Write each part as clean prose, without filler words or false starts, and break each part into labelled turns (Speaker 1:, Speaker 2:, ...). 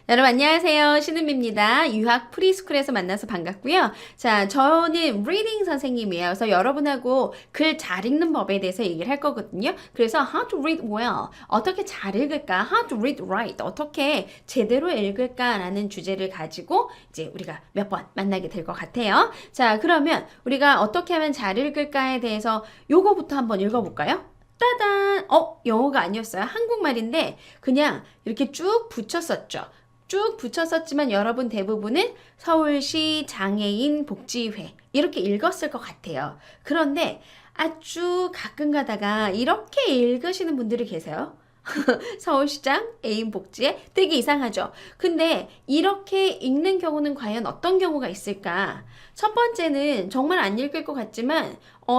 Speaker 1: 여러분 안녕하세요. 신은미입니다. 유학 프리스쿨에서 만나서 반갑고요. 자, 저는 리딩 선생님이에요. 그래서 여러분하고 글 잘 읽는 법에 대해서 얘기를 할 거거든요. 그래서 how to read well, 어떻게 잘 읽을까? how to read right, 어떻게 제대로 읽을까라는 주제를 가지고 이제 우리가 몇 번 만나게 될 것 같아요. 자, 그러면 우리가 어떻게 하면 잘 읽을까에 대해서 요거부터 한번 읽어볼까요? 따단! 영어가 아니었어요. 한국말인데 그냥 이렇게 쭉 붙였었죠. 쭉 붙였었지만 여러분 대부분은 서울시 장애인 복지회 이렇게 읽었을 것 같아요. 그런데 아주 가끔 가다가 이렇게 읽으시는 분들이 계세요. 서울시장 애인 복지에 되게 이상하죠. 근데 이렇게 읽는 경우는 과연 어떤 경우가 있을까? 첫 번째는 정말 안 읽을 것 같지만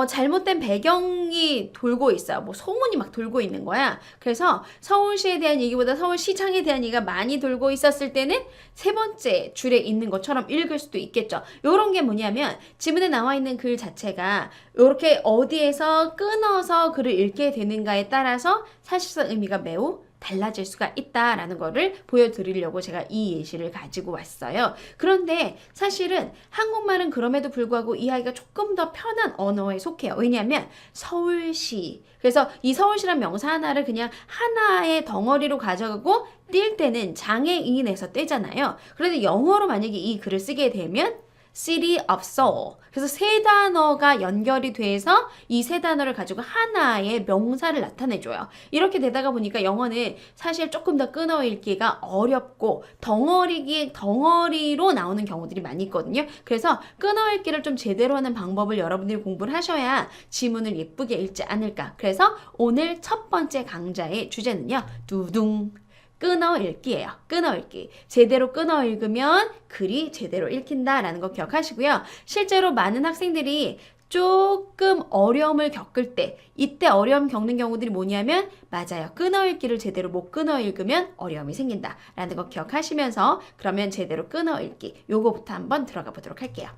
Speaker 1: 잘못된 배경이 돌고 있어요. 뭐 소문이 막 돌고 있는 거야. 그래서 서울시에 대한 얘기보다 서울시장에 대한 얘기가 많이 돌고 있었을 때는 세 번째 줄에 있는 것처럼 읽을 수도 있겠죠. 요런 게 뭐냐면 지문에 나와 있는 글 자체가 이렇게 어디에서 끊어서 글을 읽게 되는가에 따라서 사실상 의미가 매우 달라질 수가 있다라는 거를 보여드리려고 제가 이 예시를 가지고 왔어요. 그런데 사실은 한국말은 그럼에도 불구하고 이해하기가 조금 더 편한 언어에 속해요. 왜냐하면 서울시. 그래서 이 서울시란 명사 하나를 그냥 하나의 덩어리로 가져가고 뛸 때는 장애인에서 떼잖아요. 그런데 영어로 만약에 이 글을 쓰게 되면 City of Seoul. 그래서 세 단어가 연결이 돼서 이 세 단어를 가지고 하나의 명사를 나타내줘요. 이렇게 되다가 보니까 영어는 사실 조금 더 끊어 읽기가 어렵고 덩어리로 나오는 경우들이 많이 있거든요. 그래서 끊어 읽기를 좀 제대로 하는 방법을 여러분들이 공부를 하셔야 지문을 예쁘게 읽지 않을까. 그래서 오늘 첫 번째 강좌의 주제는요. 두둥. 끊어 읽기예요. 끊어 읽기. 제대로 끊어 읽으면 글이 제대로 읽힌다라는 거 기억하시고요. 실제로 많은 학생들이 조금 어려움을 겪을 때 이때 어려움 겪는 경우들이 뭐냐면 맞아요. 끊어 읽기를 제대로 못 끊어 읽으면 어려움이 생긴다라는 거 기억하시면서 그러면 제대로 끊어 읽기 요거부터 한번 들어가 보도록 할게요.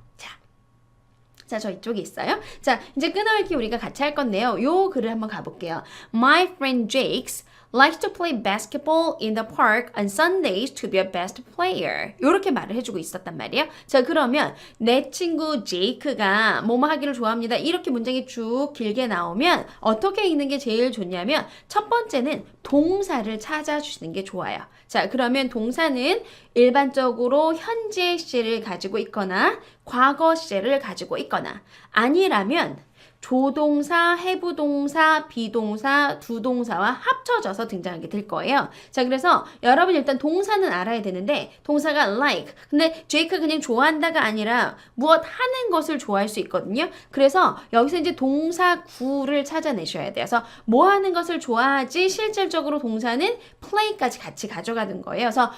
Speaker 1: 자, 저 이쪽에 있어요. 자, 이제 끊어 읽기 우리가 같이 할 건데요. 요 글을 한번 가볼게요. My friend Jakes likes to play basketball in the park on Sundays to be a best player. 요렇게 말을 해주고 있었단 말이에요. 자, 그러면 내 친구 제이크가 뭐뭐 하기를 좋아합니다. 이렇게 문장이 쭉 길게 나오면 어떻게 읽는 게 제일 좋냐면 첫 번째는 동사를 찾아주시는 게 좋아요. 자, 그러면 동사는 일반적으로 현재 시제를 가지고 있거나 과거 시제를 가지고 있거나 아니라면 조동사, 해부동사, 비동사, 두 동사와 합쳐져서 등장하게 될 거예요. 자, 그래서 여러분 일단 동사는 알아야 되는데 동사가 like. 근데 제이크 그냥 좋아한다가 아니라 무엇 하는 것을 좋아할 수 있거든요. 그래서 여기서 이제 동사 구를 찾아내셔야 돼요. 그래서 뭐 하는 것을 좋아하지? 실질적으로 동사는 play까지 같이 가져가는 거예요. 그래서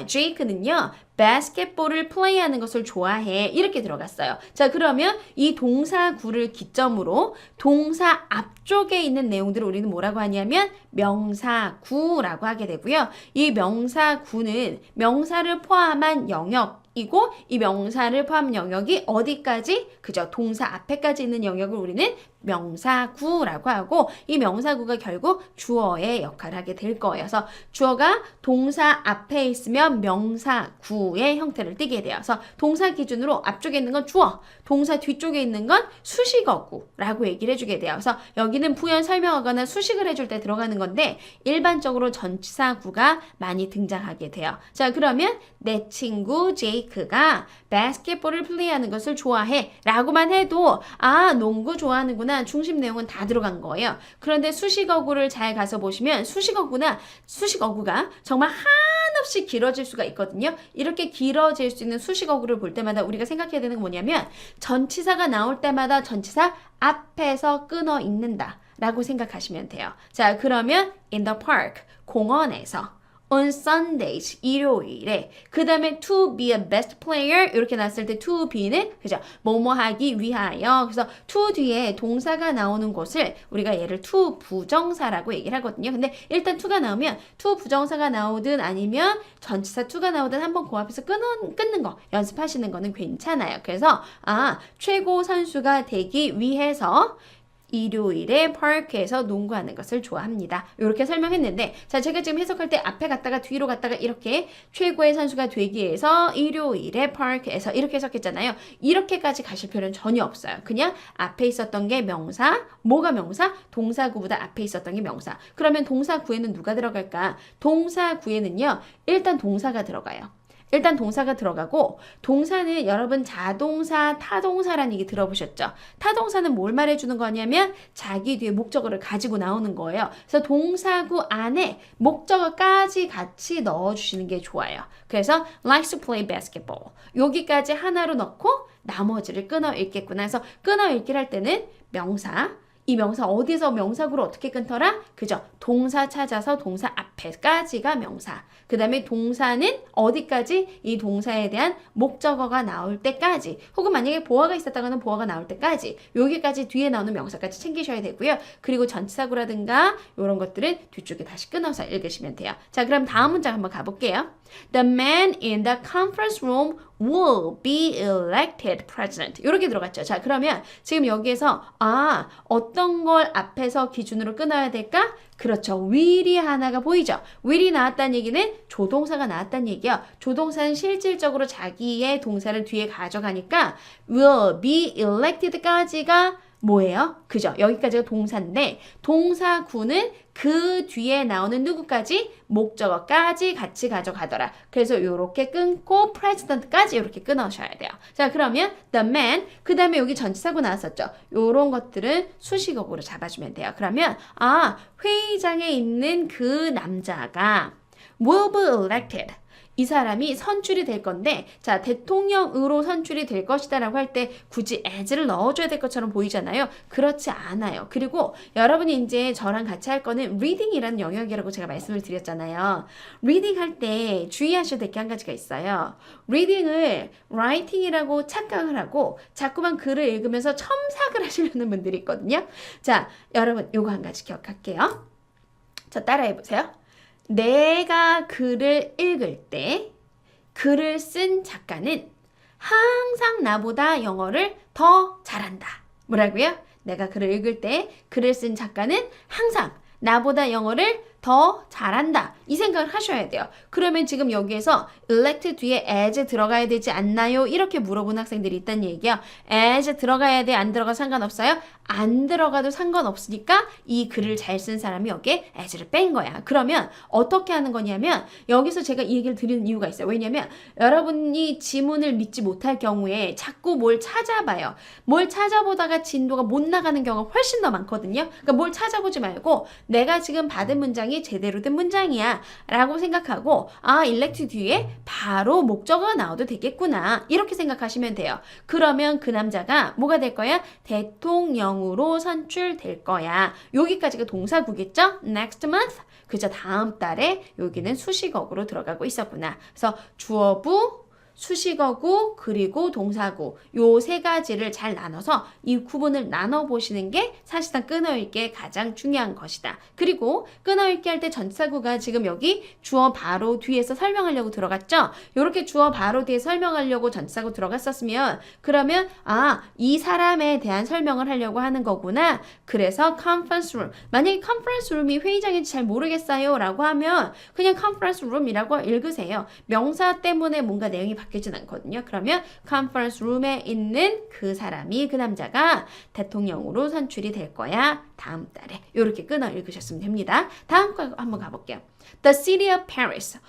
Speaker 1: 제이크는요. 바스켓볼을 플레이하는 것을 좋아해. 이렇게 들어갔어요. 자, 그러면 이 동사구를 기점으로 동사 앞쪽에 있는 내용들을 우리는 뭐라고 하냐면 명사구라고 하게 되고요. 이 명사구는 명사를 포함한 영역이고 이 명사를 포함한 영역이 어디까지? 그죠? 동사 앞에까지 있는 영역을 우리는 명사구라고 하고 이 명사구가 결국 주어의 역할을 하게 될 거예요. 그래서 주어가 동사 앞에 있으면 명사구의 형태를 띠게 돼요. 그래서 동사 기준으로 앞쪽에 있는 건 주어, 동사 뒤쪽에 있는 건 수식어구라고 얘기를 해주게 돼요. 그래서 여기는 부연 설명하거나 수식을 해줄 때 들어가는 건데 일반적으로 전치사구가 많이 등장하게 돼요. 자, 그러면 내 친구 제이크가 바스켓볼을 플레이하는 것을 좋아해 라고만 해도 농구 좋아하는구나 중심 내용은 다 들어간 거예요. 그런데 수식어구를 잘 가서 보시면 수식어구가 정말 한없이 길어질 수가 있거든요. 이렇게 길어질 수 있는 수식어구를 볼 때마다 우리가 생각해야 되는 건 뭐냐면 전치사가 나올 때마다 전치사 앞에서 끊어 읽는다 라고 생각하시면 돼요. 자, 그러면 in the park, 공원에서 on Sundays, 일요일에 그 다음에 to be a best player 이렇게 나왔을 때 to be는 그죠? 뭐뭐 하기 위하여 그래서 to 뒤에 동사가 나오는 곳을 우리가 얘를 to 부정사라고 얘기를 하거든요. 근데 일단 to가 나오면 to 부정사가 나오든 아니면 전치사 to가 나오든 한번 그 앞에서 끊는 거 연습하시는 거는 괜찮아요. 그래서 최고 선수가 되기 위해서 일요일에 파크에서 농구하는 것을 좋아합니다. 이렇게 설명했는데 자 제가 지금 해석할 때 앞에 갔다가 뒤로 갔다가 이렇게 최고의 선수가 되기 위해서 일요일에 파크에서 이렇게 해석했잖아요. 이렇게까지 가실 필요는 전혀 없어요. 그냥 앞에 있었던 게 명사, 뭐가 명사? 동사구보다 앞에 있었던 게 명사. 그러면 동사구에는 누가 들어갈까? 동사구에는요. 일단 동사가 들어가요. 일단 동사가 들어가고 동사는 여러분 자동사, 타동사라는 얘기 들어보셨죠? 타동사는 뭘 말해주는 거냐면 자기 뒤에 목적어를 가지고 나오는 거예요. 그래서 동사구 안에 목적어까지 같이 넣어주시는 게 좋아요. 그래서 likes to play basketball 여기까지 하나로 넣고 나머지를 끊어 읽겠구나. 그래서 끊어 읽기를 할 때는 명사 이 명사 어디서 명사구를 어떻게 끊더라? 그죠? 동사 찾아서 동사 앞에까지가 명사. 그 다음에 동사는 어디까지? 이 동사에 대한 목적어가 나올 때까지 혹은 만약에 보어가 있었다가는 보어가 나올 때까지 여기까지 뒤에 나오는 명사까지 챙기셔야 되고요. 그리고 전치사구라든가 이런 것들은 뒤쪽에 다시 끊어서 읽으시면 돼요. 자, 그럼 다음 문장 한번 가볼게요. The man in the conference room will be elected president. 이렇게 들어갔죠. 자, 그러면 지금 여기에서 어떤 걸 앞에서 기준으로 끊어야 될까? 그렇죠. will이 하나가 보이죠. will이 나왔다는 얘기는 조동사가 나왔다는 얘기야. 조동사는 실질적으로 자기의 동사를 뒤에 가져가니까 will be elected까지가 뭐예요? 그죠? 여기까지가 동사인데 동사구는 그 뒤에 나오는 누구까지? 목적어까지 같이 가져가더라. 그래서 이렇게 끊고 president까지 이렇게 끊으셔야 돼요. 자, 그러면 the man 그 다음에 여기 전치사구 나왔었죠. 이런 것들은 수식어구로 잡아주면 돼요. 그러면 회의장에 있는 그 남자가 will be elected 이 사람이 선출이 될 건데 자 대통령으로 선출이 될 것이다 라고 할 때 굳이 as를 넣어줘야 될 것처럼 보이잖아요. 그렇지 않아요. 그리고 여러분이 이제 저랑 같이 할 거는 reading이라는 영역이라고 제가 말씀을 드렸잖아요. reading 할 때 주의하셔야 될 게 한 가지가 있어요. reading을 writing이라고 착각을 하고 자꾸만 글을 읽으면서 첨삭을 하시려는 분들이 있거든요. 자 여러분 요거 한 가지 기억할게요. 자 따라해보세요. 내가 글을 읽을 때 글을 쓴 작가는 항상 나보다 영어를 더 잘한다. 뭐라고요? 내가 글을 읽을 때 글을 쓴 작가는 항상 나보다 영어를 더 잘한다. 이 생각을 하셔야 돼요. 그러면 지금 여기에서 elect 뒤에 as 들어가야 되지 않나요? 이렇게 물어본 학생들이 있다는 얘기야. as 들어가야 돼? 안 들어가 상관없어요? 안 들어가도 상관없으니까 이 글을 잘 쓴 사람이 여기에 as를 뺀 거야. 그러면 어떻게 하는 거냐면 여기서 제가 이 얘기를 드리는 이유가 있어요. 왜냐면 여러분이 지문을 믿지 못할 경우에 자꾸 뭘 찾아봐요. 뭘 찾아보다가 진도가 못 나가는 경우가 훨씬 더 많거든요. 그러니까 뭘 찾아보지 말고 내가 지금 받은 문장이 제대로 된 문장이야 라고 생각하고 elect 뒤에 바로 목적어가 나와도 되겠구나 이렇게 생각하시면 돼요. 그러면 그 남자가 뭐가 될 거야? 대통령으로 선출될 거야. 여기까지가 동사구겠죠? Next month 그저 다음 달에 여기는 수식어구로 들어가고 있었구나. 그래서 주어부 수식어구 그리고 동사구 요 세 가지를 잘 나눠서 이 구분을 나눠 보시는 게 사실상 끊어읽기에 가장 중요한 것이다. 그리고 끊어읽기 할 때 전치사구가 지금 여기 주어 바로 뒤에서 설명하려고 들어갔죠. 요렇게 주어 바로 뒤에 설명하려고 전치사구 들어갔었으면 그러면 이 사람에 대한 설명을 하려고 하는 거구나. 그래서 conference room 만약에 conference room이 회의장인지 잘 모르겠어요 라고 하면 그냥 conference room이라고 읽으세요. 명사 때문에 뭔가 내용이 바뀌진 않거든요. 그러면 컨퍼런스 룸에 있는 그 사람이 그 남자가 대통령으로 선출이 될 거야. 다음 달에 이렇게 끊어 읽으셨으면 됩니다. 다음 거 한번 가볼게요. The city of Paris.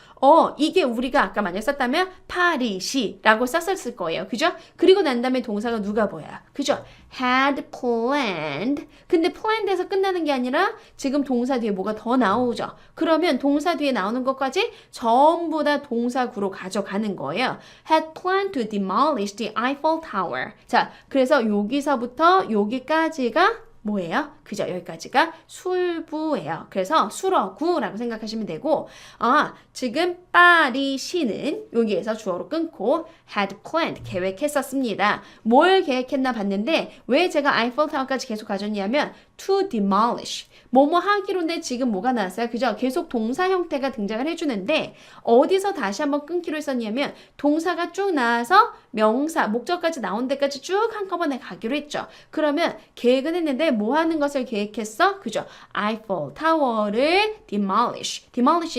Speaker 1: 이게 우리가 아까 만약 썼다면 파리시라고 썼을 거예요. 그죠? 그리고 난 다음에 동사가 누가 보여요? 그죠? had planned. 근데 planned에서 끝나는 게 아니라 지금 동사 뒤에 뭐가 더 나오죠. 그러면 동사 뒤에 나오는 것까지 전부 다 동사구로 가져가는 거예요. had planned to demolish the Eiffel Tower. 자, 그래서 여기서부터 여기까지가 뭐예요? 그죠? 여기까지가 술부예요. 그래서 술어구라고 생각하시면 되고 지금 파리시는 여기에서 주어로 끊고 had planned, 계획했었습니다. 뭘 계획했나 봤는데 왜 제가 아이펠 타워까지 계속 가져왔냐면 to demolish. 뭐뭐 하기로인데 지금 뭐가 나왔어요? 그죠? 계속 동사 형태가 등장을 해주는데 어디서 다시 한번 끊기로 했었냐면 동사가 쭉 나와서 명사, 목적까지 나온 데까지 쭉 한꺼번에 가기로 했죠. 그러면 계획은 했는데 뭐 하는 것을 계획했어? 그죠? 아이펠 타워를 demolish,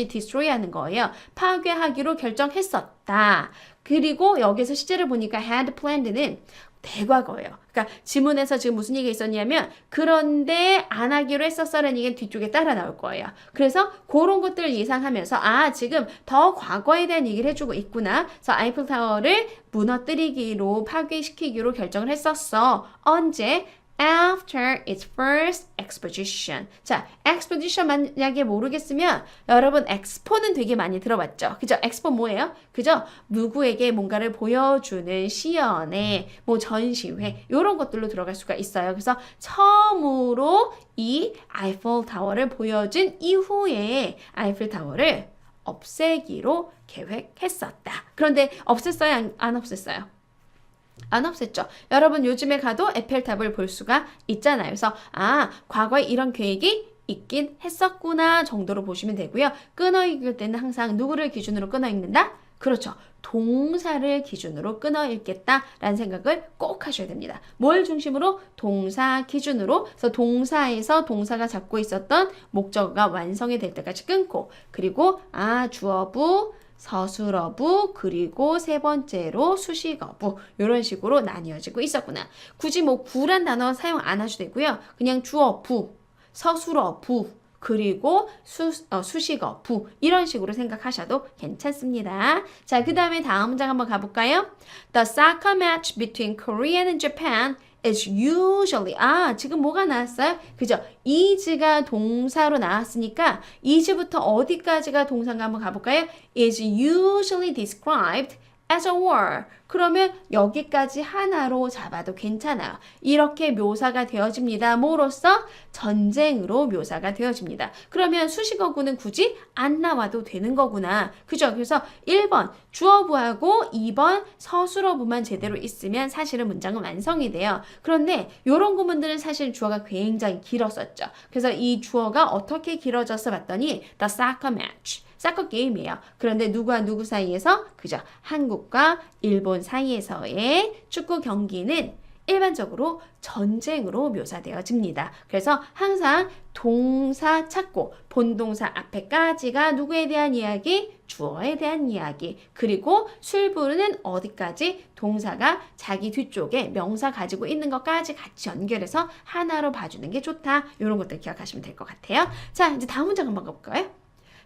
Speaker 1: destroy 하는 거예요. 파괴하기로 결정했었다. 그리고 여기서 시제를 보니까 had planned는 대과거예요. 그러니까 지문에서 지금 무슨 얘기가 있었냐면 그런데 안 하기로 했었어라는 얘기는 뒤쪽에 따라 나올 거예요. 그래서 그런 것들을 예상하면서 아 지금 더 과거에 대한 얘기를 해주고 있구나. 그래서 아이펠타워를 무너뜨리기로 파괴시키기로 결정을 했었어. 언제? After its first exposition. 자, exposition 만약에 모르겠으면 여러분 expo는 되게 많이 들어봤죠. 그죠? expo 뭐예요? 그죠? 누구에게 뭔가를 보여주는 시연회, 뭐 전시회 이런 것들로 들어갈 수가 있어요. 그래서 처음으로 이 아이펠 타워를 보여준 이후에 아이펠 타워를 없애기로 계획했었다. 그런데 없앴어요? 안 없앴어요? 안 없앴죠. 여러분 요즘에 가도 에펠탑을 볼 수가 있잖아요. 그래서 아 과거에 이런 계획이 있긴 했었구나 정도로 보시면 되고요. 끊어 읽을 때는 항상 누구를 기준으로 끊어 읽는다? 그렇죠. 동사를 기준으로 끊어 읽겠다라는 생각을 꼭 하셔야 됩니다. 뭘 중심으로? 동사 기준으로. 그래서 동사에서 동사가 잡고 있었던 목적어가 완성이 될 때까지 끊고 그리고 주어부 서술어부 그리고 세 번째로 수식어부 이런 식으로 나뉘어지고 있었구나. 굳이 뭐 부란 단어 사용 안 하셔도 되고요. 그냥 주어부, 서술어부 그리고 수식어부 이런 식으로 생각하셔도 괜찮습니다. 자, 그 다음에 다음 문장 한번 가볼까요? The soccer match between Korea and Japan is usually 지금 뭐가 나왔어요? 그죠? is가 동사로 나왔으니까 is부터 어디까지가 동사인가 한번 가볼까요? is usually described as a war. 그러면 여기까지 하나로 잡아도 괜찮아요. 이렇게 묘사가 되어집니다. 뭐로써? 전쟁으로 묘사가 되어집니다. 그러면 수식어구는 굳이 안 나와도 되는 거구나. 그죠? 그래서 1번 주어부하고 2번 서술어부만 제대로 있으면 사실은 문장은 완성이 돼요. 그런데 이런 구문들은 사실 주어가 굉장히 길었었죠. 그래서 이 주어가 어떻게 길어져서 봤더니 the soccer match. 사커 게임이에요. 그런데 누구와 누구 사이에서? 그죠? 한국과 일본 사이에서의 축구 경기는 일반적으로 전쟁으로 묘사되어집니다. 그래서 항상 동사 찾고 본동사 앞에까지가 누구에 대한 이야기? 주어에 대한 이야기. 그리고 술부는 어디까지? 동사가 자기 뒤쪽에 명사 가지고 있는 것까지 같이 연결해서 하나로 봐주는 게 좋다. 이런 것들 기억하시면 될 것 같아요. 자, 이제 다음 문장 한번 가볼까요?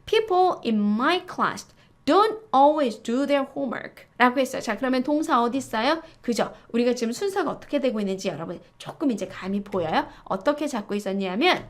Speaker 1: People in my class don't always do their homework 라고 했어요. 자, 그러면 동사 어디 있어요? 그죠? 우리가 지금 순서가 어떻게 되고 있는지 여러분 조금 이제 감이 보여요? 어떻게 잡고 있었냐면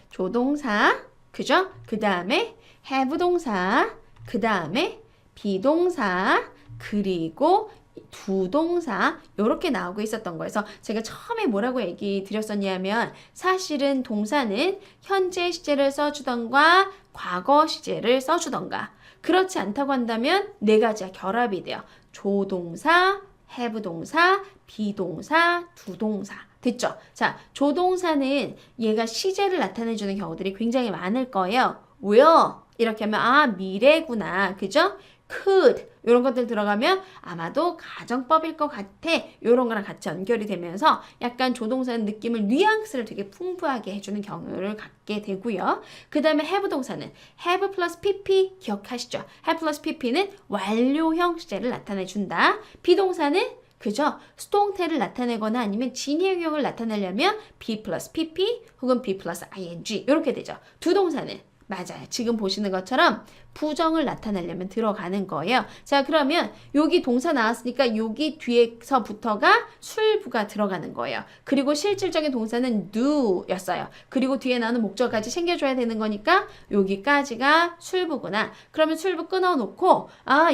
Speaker 1: 조동사, 그죠? 그 다음에 have 동사, 그 다음에 비동사, 그리고 부동사 이렇게 나오고 있었던 거여서 제가 처음에 뭐라고 얘기 드렸었냐면 사실은 동사는 현재 시제를 써주던가 과거 시제를 써주던가 그렇지 않다고 한다면 네 가지가 결합이 돼요. 조동사, have 동사, 비동사, 두동사 됐죠? 자, 조동사는 얘가 시제를 나타내주는 경우들이 굉장히 많을 거예요. will 이렇게 하면 미래구나 그죠? could 이런 것들 들어가면 아마도 가정법일 것 같아 이런 거랑 같이 연결이 되면서 약간 조동사는 느낌을 뉘앙스를 되게 풍부하게 해주는 경우를 갖게 되고요. 그 다음에 have 동사는 have 플러스 pp 기억하시죠? have 플러스 pp는 완료형 시제를 나타내준다. 비동사는 그죠? 수동태를 나타내거나 아니면 진행형을 나타내려면 be 플러스 pp 혹은 be 플러스 ing 이렇게 되죠. 두동사는 맞아요. 지금 보시는 것처럼 부정을 나타내려면 들어가는 거예요. 자, 그러면 여기 동사 나왔으니까 여기 뒤에서부터가 술부가 들어가는 거예요. 그리고 실질적인 동사는 do 였어요. 그리고 뒤에 나오는 목적까지 챙겨줘야 되는 거니까 여기까지가 술부구나. 그러면 술부 끊어놓고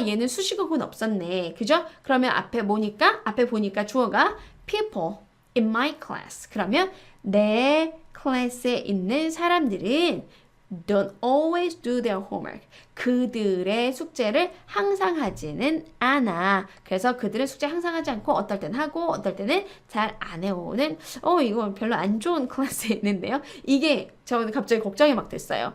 Speaker 1: 얘는 수식어구는 없었네. 그죠? 그러면 앞에 보니까 주어가 people in my class. 그러면 내 클래스에 있는 사람들은 don't always do their homework. 그들의 숙제를 항상 하지는 않아. 그래서 그들은 숙제 항상 하지 않고 어떨 땐 하고 어떨 때는 잘 안 해오는 이거 별로 안 좋은 클래스에 있는데요. 이게 저는 갑자기 걱정이 막 됐어요.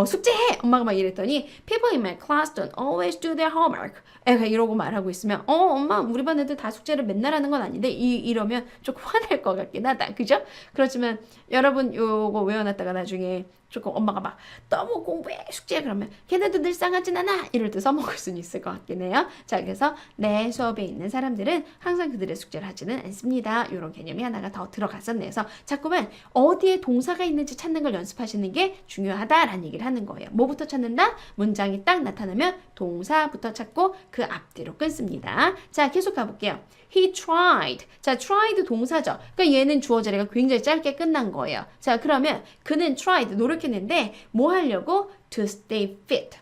Speaker 1: 숙제해! 엄마가 막 이랬더니 People in my class don't always do their homework. 애가 이러고 말하고 있으면 엄마 우리 반 애들 다 숙제를 맨날 하는 건 아닌데 이러면 조금 화날 것 같긴 하다. 그죠? 그렇지만 여러분 요거 외워놨다가 나중에 조금 엄마가 막 너무 공부해 숙제 그러면 걔네도 늘상 하진 않아 이럴 때 써먹을 수는 있을 것 같긴 해요. 자 그래서 내 수업에 있는 사람들은 항상 그들의 숙제를 하지는 않습니다. 이런 개념이 하나가 더 들어갔었네요. 그래서 자꾸만 어디에 동사가 있는지 찾는 걸 연습하시는 게 중요하다라는 얘기를 하는 거예요. 뭐부터 찾는다? 문장이 딱 나타나면 동사부터 찾고 그 앞뒤로 끊습니다. 자 계속 가볼게요. He tried. 자, tried 동사죠. 그러니까 얘는 주어 자리가 굉장히 짧게 끝난 거예요. 자, 그러면 그는 tried 노력했는데 뭐 하려고? To stay fit.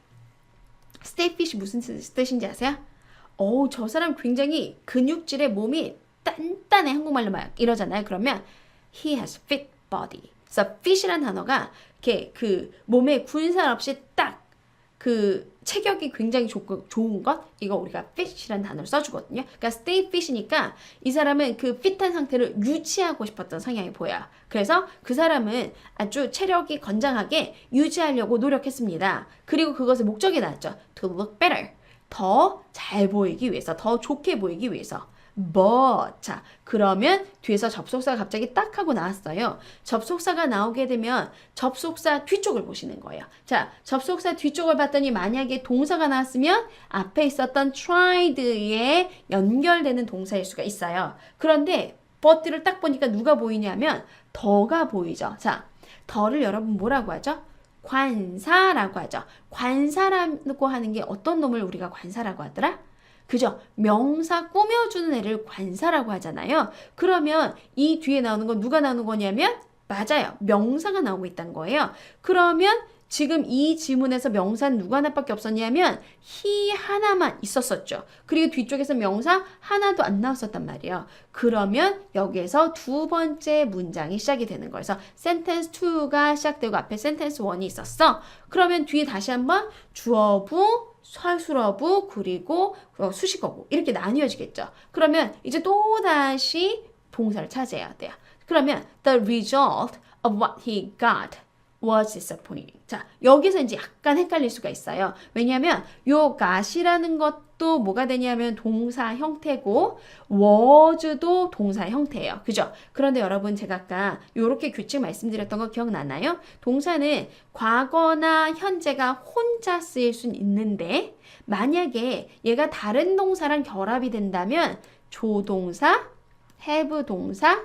Speaker 1: stay fit이 무슨 뜻인지 아세요? 저 사람 굉장히 근육질의 몸이 단단해 한국말로 막 이러잖아요. 그러면 he has fit body. 그래서 fit이라는 단어가 이렇게 그 몸에 군살 없이 딱 그 체격이 굉장히 좋은 것 이거 우리가 fit이라는 단어를 써주거든요. 그러니까 stay fit이니까 이 사람은 그 fit한 상태를 유지하고 싶었던 성향이 보여요. 그래서 그 사람은 아주 체력이 건장하게 유지하려고 노력했습니다. 그리고 그것의 목적이 나왔죠. To look better. 더 잘 보이기 위해서, 더 좋게 보이기 위해서. but 자 그러면 뒤에서 접속사가 갑자기 딱 하고 나왔어요. 접속사가 나오게 되면 접속사 뒤쪽을 보시는 거예요. 자 접속사 뒤쪽을 봤더니 만약에 동사가 나왔으면 앞에 있었던 tried에 연결되는 동사일 수가 있어요. 그런데 but를 딱 보니까 누가 보이냐면 더가 보이죠. 자 더를 여러분 뭐라고 하죠? 관사라고 하죠. 관사라고 하는 게 어떤 놈을 우리가 관사라고 하더라? 그죠? 명사 꾸며주는 애를 관사라고 하잖아요. 그러면 이 뒤에 나오는 건 누가 나오는 거냐면 맞아요. 명사가 나오고 있다는 거예요. 그러면 지금 이 지문에서 명사는 누가 하나밖에 없었냐면 he 하나만 있었었죠. 그리고 뒤쪽에서 명사 하나도 안 나왔었단 말이에요. 그러면 여기에서 두 번째 문장이 시작이 되는 거예요. 그래서 sentence 2가 시작되고 앞에 sentence 1이 있었어. 그러면 뒤에 다시 한번 주어부 설술어부 그리고 수식어부 이렇게 나뉘어지겠죠. 그러면 이제 또 다시 동사를 찾아야 돼요. 그러면 the result of what he got was disappointing. 자, 여기서 이제 약간 헷갈릴 수가 있어요. 왜냐하면 요 got이라는 것도 뭐가 되냐면 동사 형태고 was도 동사 형태예요. 그죠? 그런데 여러분 제가 아까 요렇게 규칙 말씀드렸던 거 기억나나요? 동사는 과거나 현재가 혼자 쓰일 수는 있는데 만약에 얘가 다른 동사랑 결합이 된다면 조동사, have 동사,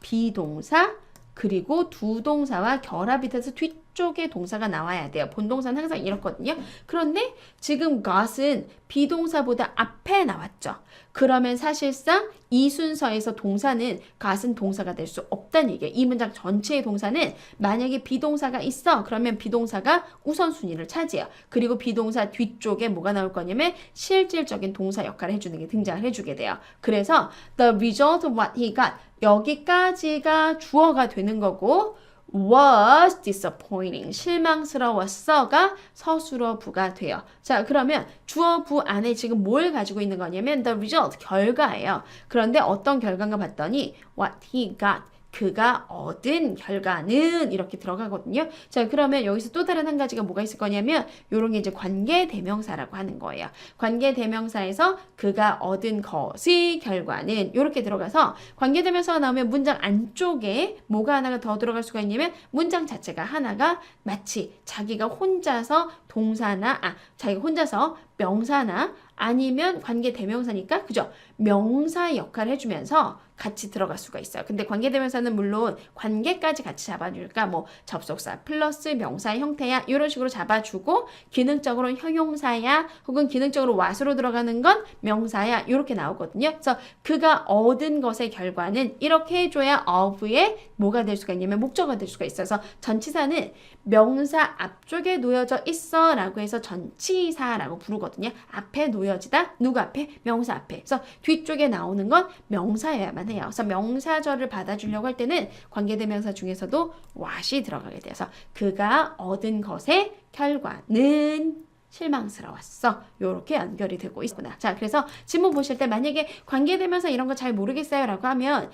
Speaker 1: 비동사 그리고 두 동사와 결합이 돼서 뒤쪽에 동사가 나와야 돼요. 본동사는 항상 이렇거든요. 그런데 지금 got은 비동사보다 앞에 나왔죠. 그러면 사실상 이 순서에서 동사는 got은 동사가 될 수 없다는 얘기예요. 이 문장 전체의 동사는 만약에 비동사가 있어. 그러면 비동사가 우선순위를 차지해요. 그리고 비동사 뒤쪽에 뭐가 나올 거냐면 실질적인 동사 역할을 해주는 게 등장을 해주게 돼요. 그래서 the result of what he got 여기까지가 주어가 되는 거고 was disappointing 실망스러웠어가 서술어부가 돼요. 자 그러면 주어부 안에 지금 뭘 가지고 있는 거냐면 the result 결과예요. 그런데 어떤 결과인가 봤더니 what he got 그가 얻은 결과는 이렇게 들어가거든요. 자, 그러면 여기서 또 다른 한 가지가 뭐가 있을 거냐면 요런 게 이제 관계대명사라고 하는 거예요. 관계대명사에서 그가 얻은 것의 결과는 이렇게 들어가서 관계대명사가 나오면 문장 안쪽에 뭐가 하나가 더 들어갈 수가 있냐면 문장 자체가 하나가 마치 자기가 혼자서 동사나 자기가 혼자서 명사나 아니면 관계대명사니까 그죠? 명사의 역할을 해주면서 같이 들어갈 수가 있어요. 근데 관계대명사는 물론 관계까지 같이 잡아주니까 뭐 접속사 플러스 명사의 형태야 이런 식으로 잡아주고 기능적으로 형용사야 혹은 기능적으로 what으로 들어가는 건 명사야 이렇게 나오거든요. 그래서 그가 얻은 것의 결과는 이렇게 해줘야 of의 뭐가 될 수가 있냐면 목적어가 될 수가 있어서 전치사는 명사 앞쪽에 놓여져 있어 라고 해서 전치사라고 부르거든요. 앞에 놓여지다 누구 앞에? 명사 앞에. 그래서 뒤쪽에 나오는 건 명사여야만 해요. 그래서 명사절을 받아주려고 할 때는 관계대명사 중에서도 what이 들어가게 돼서 그가 얻은 것의 결과는 실망스러웠어. 요렇게 연결이 되고 있구나. 자, 그래서 지문 보실 때 만약에 관계대명사 이런 거 잘 모르겠어요 라고 하면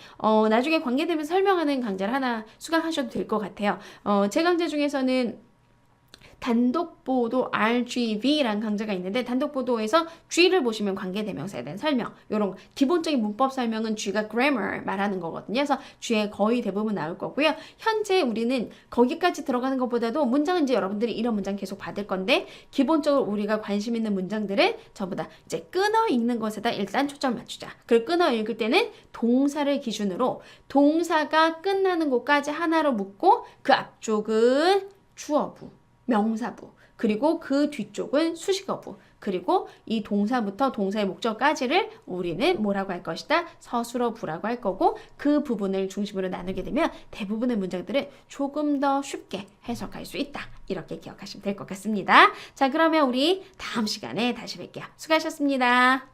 Speaker 1: 나중에 관계대명사 설명하는 강좌를 하나 수강하셔도 될 것 같아요. 제 강좌 중에서는 단독보도 RGV라는 강좌가 있는데 단독보도에서 G를 보시면 관계대명사에 대한 설명, 이런 기본적인 문법 설명은 G가 grammar 말하는 거거든요. 그래서 G의 거의 대부분 나올 거고요. 현재 우리는 거기까지 들어가는 것보다도 문장은 이제 여러분들이 이런 문장 계속 받을 건데 기본적으로 우리가 관심 있는 문장들은 전부 다 이제 끊어 읽는 것에다 일단 초점을 맞추자. 그리고 끊어 읽을 때는 동사를 기준으로 동사가 끝나는 곳까지 하나로 묶고 그 앞쪽은 주어부, 명사부, 그리고 그 뒤쪽은 수식어부, 그리고 이 동사부터 동사의 목적까지를 우리는 뭐라고 할 것이다? 서술어부라고 할 거고 그 부분을 중심으로 나누게 되면 대부분의 문장들은 조금 더 쉽게 해석할 수 있다. 이렇게 기억하시면 될 것 같습니다. 자, 그러면 우리 다음 시간에 다시 뵐게요. 수고하셨습니다.